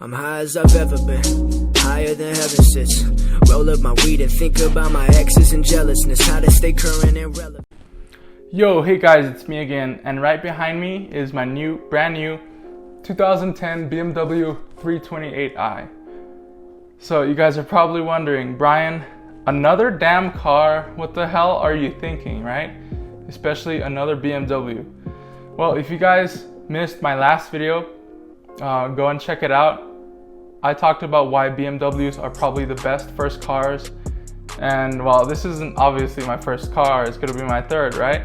I'm high as I've ever been, higher than heaven sits. Roll up my weed and think about my exes and jealousness, how to stay current and relevant. Yo, hey guys, it's me again, and right behind me is my brand new 2010 BMW 328i. So you guys are probably wondering, Brian, another damn car, what the hell are you thinking, right? Especially another BMW. Well, if you guys missed my last video, go and check it out. I talked about why BMWs are probably the best first cars. And while this isn't obviously my first car, it's gonna be my third, right?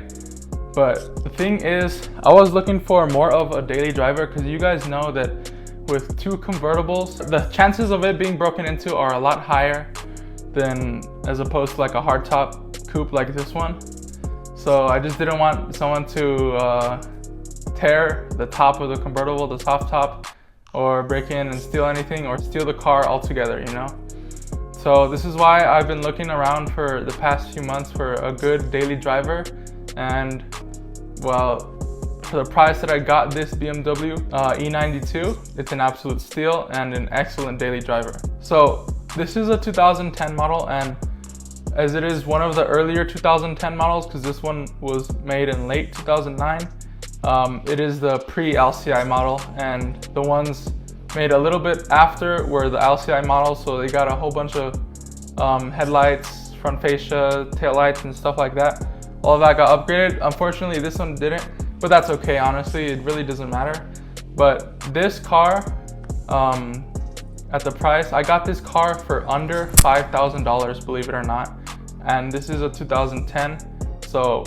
But the thing is, I was looking for more of a daily driver because you guys know that with two convertibles, the chances of it being broken into are a lot higher than as opposed to like a hardtop coupe like this one. So I just didn't want someone to tear the top of the convertible, the soft top, or break in and steal anything or steal the car altogether, you know? So this is why I've been looking around for the past few months for a good daily driver. And well, for the price that I got this BMW E92, it's an absolute steal and an excellent daily driver. So this is a 2010 model, and as it is one of the earlier 2010 models, because this one was made in late 2009, it is the pre-LCI model, and the ones made a little bit after were the LCI models, so they got a whole bunch of headlights, front fascia, tail lights, and stuff like that. All of that got upgraded. Unfortunately, this one didn't, but that's okay, honestly. It really doesn't matter. But this car, at the price, I got this car for under $5,000, believe it or not. And this is a 2010. So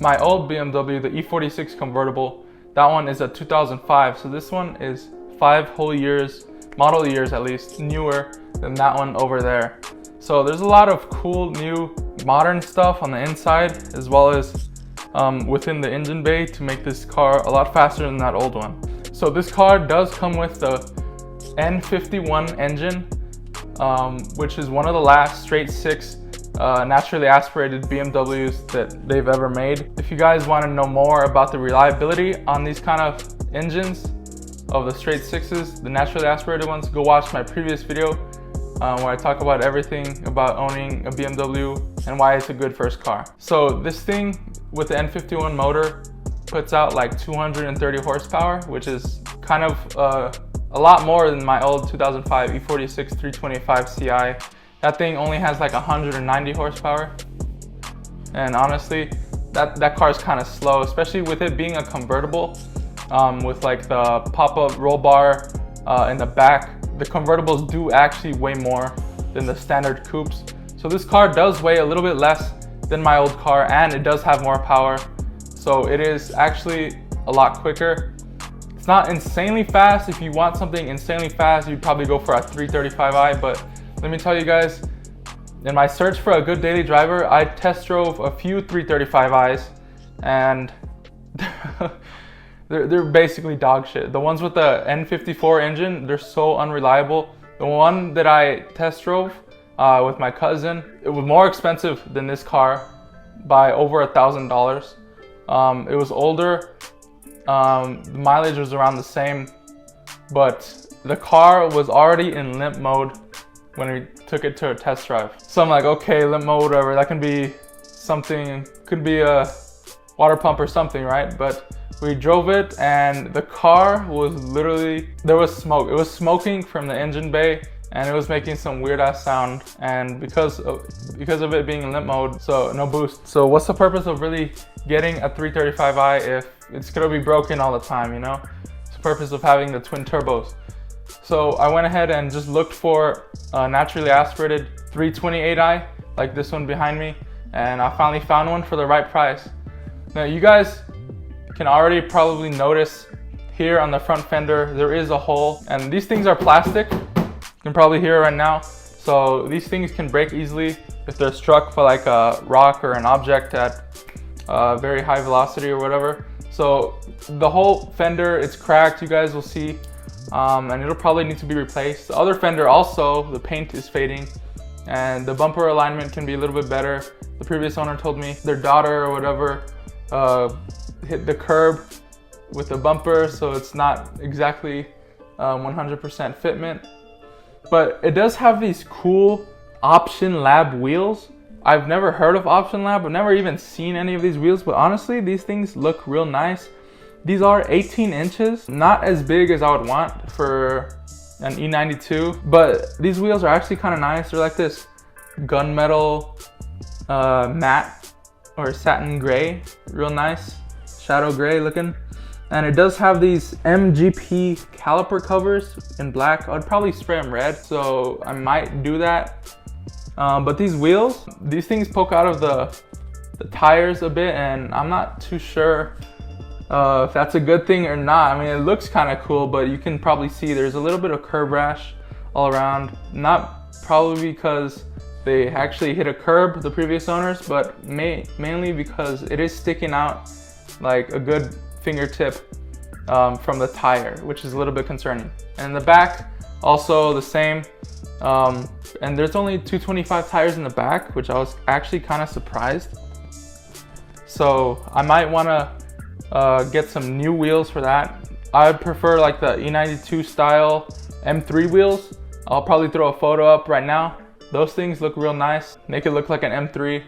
my old BMW, the E46 convertible, that one is a 2005. So this one is 5 whole years, model years at least, newer than that one over there. So there's a lot of cool new modern stuff on the inside, as well as within the engine bay to make this car a lot faster than that old one. So this car does come with the N51 engine, which is one of the last straight six naturally aspirated BMWs that they've ever made. If you guys want to know more about the reliability on these kind of engines of the straight sixes, the naturally aspirated ones, go watch my previous video where I talk about everything about owning a BMW and why it's a good first car. So this thing with the N51 motor puts out like 230 horsepower, which is kind of a lot more than my old 2005 E46 325 Ci. That thing only has like 190 horsepower. And honestly, that car is kind of slow, especially with it being a convertible with like the pop-up roll bar in the back. The convertibles do actually weigh more than the standard coupes. So this car does weigh a little bit less than my old car, and it does have more power. So it is actually a lot quicker. It's not insanely fast. If you want something insanely fast, you'd probably go for a 335i, but let me tell you guys, in my search for a good daily driver, I test drove a few 335i's, and they're basically dog shit. The ones with the N54 engine, they're so unreliable. The one that I test drove with my cousin, it was more expensive than this car by over $1,000. It was older, the mileage was around the same, but the car was already in limp mode when we took it to a test drive. So I'm like, okay, limp mode, whatever, that can be something, could be a water pump or something, right? But we drove it and the car was literally, there was smoke. It was smoking from the engine bay and it was making some weird ass sound, and because of it being in limp mode, so no boost. So what's the purpose of really getting a 335i if it's gonna be broken all the time, you know? It's the purpose of having the twin turbos. So I went ahead and just looked for a naturally aspirated 328i, like this one behind me, and I finally found one for the right price. Now you guys can already probably notice here on the front fender, there is a hole, and these things are plastic. You can probably hear it right now. So these things can break easily if they're struck by like a rock or an object at very high velocity or whatever. So the whole fender, it's cracked, you guys will see, and it'll probably need to be replaced. The other fender also, the paint is fading, and the bumper alignment can be a little bit better. The previous owner told me their daughter or whatever hit the curb with the bumper, so it's not exactly 100% fitment. But it does have these cool Option Lab wheels. I've never heard of Option Lab. I've never even seen any of these wheels, but honestly, these things look real nice. These are 18 inches, not as big as I would want for an E92, but these wheels are actually kind of nice. They're like this gunmetal matte or satin gray, real nice, shadow gray looking. And it does have these MGP caliper covers in black. I'd probably spray them red, so I might do that. But these wheels, these things poke out of the tires a bit, and I'm not too sure if that's a good thing or not. I mean, it looks kind of cool, but you can probably see there's a little bit of curb rash all around. Not probably because they actually hit a curb, the previous owners, but mainly because it is sticking out like a good fingertip from the tire, which is a little bit concerning. And in the back, also the same. And there's only 225 tires in the back, which I was actually kind of surprised. So I might want to get some new wheels for that. I prefer like the E92 style M3 wheels. I'll probably throw a photo up right now. Those things look real nice, make it look like an M3.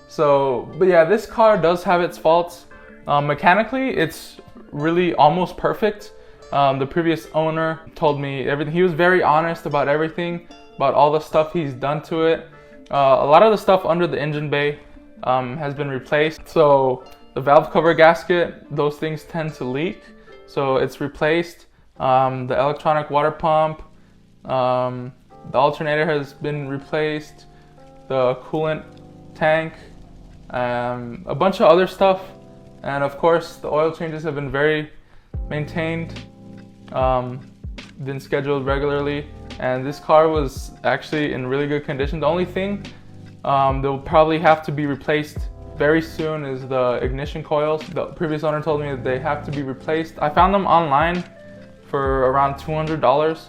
So, but yeah, this car does have its faults. Mechanically, it's really almost perfect. The previous owner told me everything. He was very honest about everything, about all the stuff he's done to it. A lot of the stuff under the engine bay has been replaced. So the valve cover gasket, those things tend to leak. So it's replaced. The electronic water pump, the alternator has been replaced. The coolant tank, a bunch of other stuff. And of course, the oil changes have been very maintained, been scheduled regularly. And this car was actually in really good condition. The only thing they'll probably have to be replaced very soon is the ignition coils. The previous owner told me that they have to be replaced. I found them online for around $200.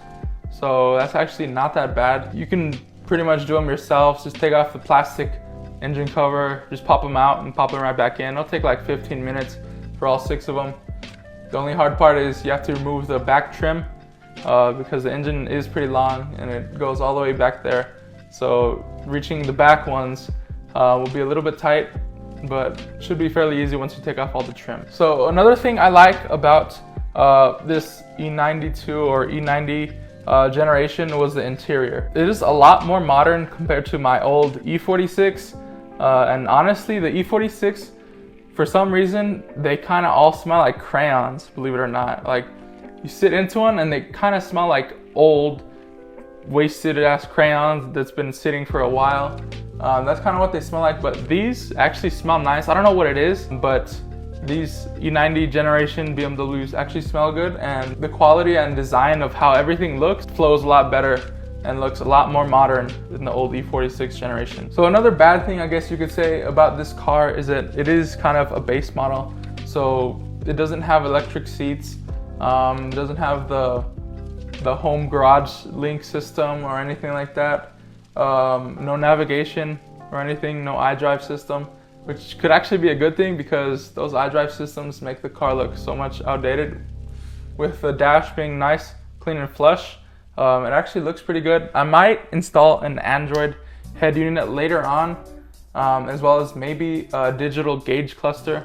So that's actually not that bad. You can pretty much do them yourselves. Just take off the plastic engine cover, just pop them out and pop them right back in. It'll take like 15 minutes for all 6 of them. The only hard part is you have to remove the back trim because the engine is pretty long and it goes all the way back there. So reaching the back ones will be a little bit tight, but should be fairly easy once you take off all the trim. So another thing I like about this E92 or E90 generation was the interior. It is a lot more modern compared to my old E46. And honestly, the E46, for some reason, they kind of all smell like crayons, believe it or not. Like, you sit into one and they kind of smell like old, wasted ass crayons that's been sitting for a while. That's kind of what they smell like, but these actually smell nice. I don't know what it is, but these E90 generation BMWs actually smell good, and the quality and design of how everything looks flows a lot better and looks a lot more modern than the old E46 generation. So another bad thing I guess you could say about this car is that it is kind of a base model. So it doesn't have electric seats, it doesn't have the home garage link system or anything like that. No navigation or anything, no iDrive system, which could actually be a good thing because those iDrive systems make the car look so much outdated. With the dash being nice, clean and flush, it actually looks pretty good. I might install an Android head unit later on, as well as maybe a digital gauge cluster.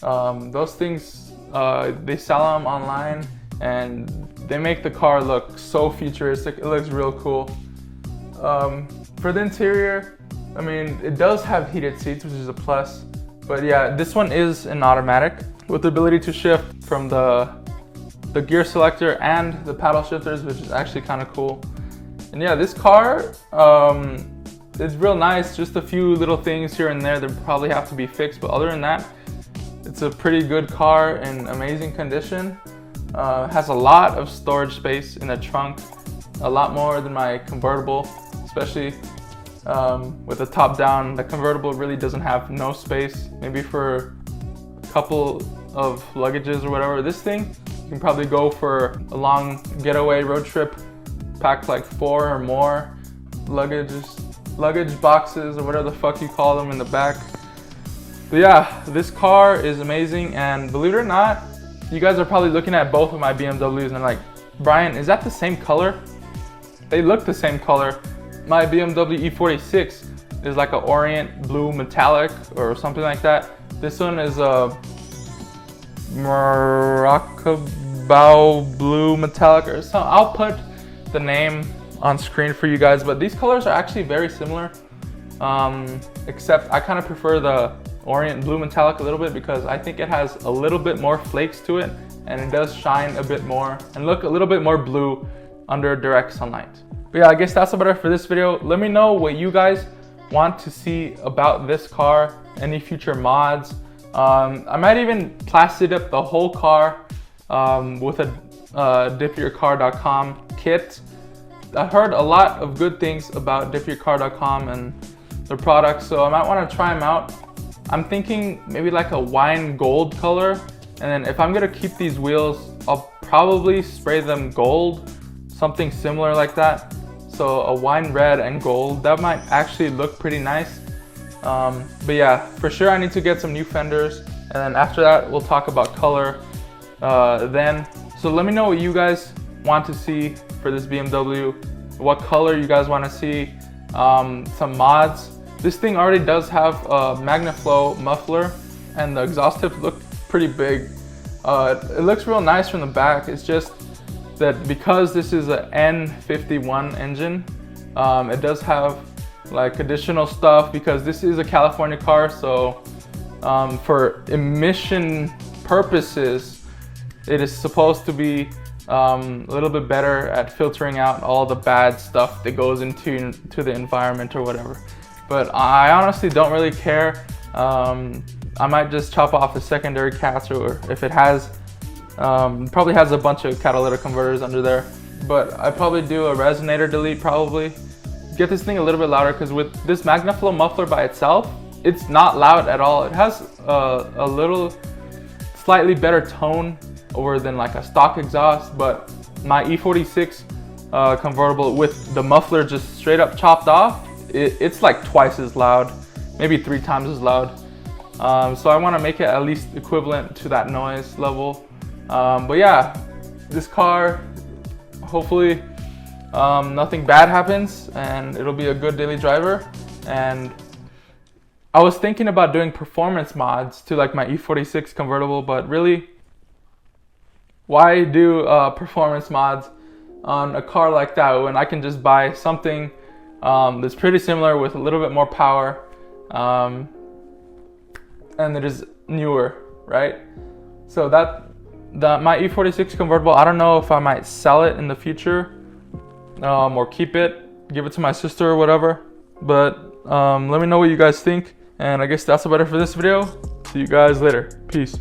Those things, they sell them online and they make the car look so futuristic. It looks real cool. For the interior, I mean, it does have heated seats, which is a plus. But yeah, this one is an automatic with the ability to shift from the gear selector and the paddle shifters, which is actually kind of cool. And yeah, this car, it's real nice. Just a few little things here and there that probably have to be fixed, but other than that, it's a pretty good car in amazing condition. Has a lot of storage space in the trunk, a lot more than my convertible, especially with the top down. The convertible really doesn't have no space, maybe for a couple of luggages or whatever. This thing, you can probably go for a long getaway road trip, pack like 4 or more luggage boxes or whatever the fuck you call them in the back. But yeah, this car is amazing, and believe it or not, you guys are probably looking at both of my BMWs and like, Brian, is that the same color? They look the same color. My BMW E46 is like an orient blue metallic or something like that. This one is a Morocco blue metallic or something. I'll put the name on screen for you guys, but these colors are actually very similar, except I kind of prefer the orient blue metallic a little bit because I think it has a little bit more flakes to it, and it does shine a bit more and look a little bit more blue under direct sunlight. But yeah, I guess that's about it for this video. Let me know what you guys want to see about this car, any future mods. I might even plaster up the whole car with a dipyourcar.com kit. I heard a lot of good things about dipyourcar.com and their products, so I might want to try them out. I'm thinking maybe like a wine gold color, and then if I'm gonna keep these wheels, I'll probably spray them gold, something similar like that. So a wine red and gold, that might actually look pretty nice. But yeah, for sure I need to get some new fenders, and then after that we'll talk about color then. So let me know what you guys want to see for this BMW, what color you guys want to see, some mods. This thing already does have a MagnaFlow muffler, and the exhaust tips look pretty big. It looks real nice from the back. It's just that because this is an N51 engine, it does have like additional stuff because this is a California car, so for emission purposes it is supposed to be a little bit better at filtering out all the bad stuff that goes into the environment or whatever. But I honestly don't really care. I might just chop off the secondary cats, or if it has probably has a bunch of catalytic converters under there, but I probably do a resonator delete, probably get this thing a little bit louder, because with this MagnaFlow muffler by itself, it's not loud at all. It has a little slightly better tone over than like a stock exhaust, but my E46 convertible with the muffler just straight up chopped off, it's like twice as loud, maybe 3 times as loud. So I want to make it at least equivalent to that noise level. But yeah, this car, hopefully nothing bad happens and it'll be a good daily driver. And I was thinking about doing performance mods to like my E46 convertible, but really, why do performance mods on a car like that when I can just buy something that's pretty similar with a little bit more power, and it is newer, right? So my E46 convertible, I don't know if I might sell it in the future, or keep it, give it to my sister or whatever. But let me know what you guys think, and I guess that's about it for this video. See you guys later. Peace.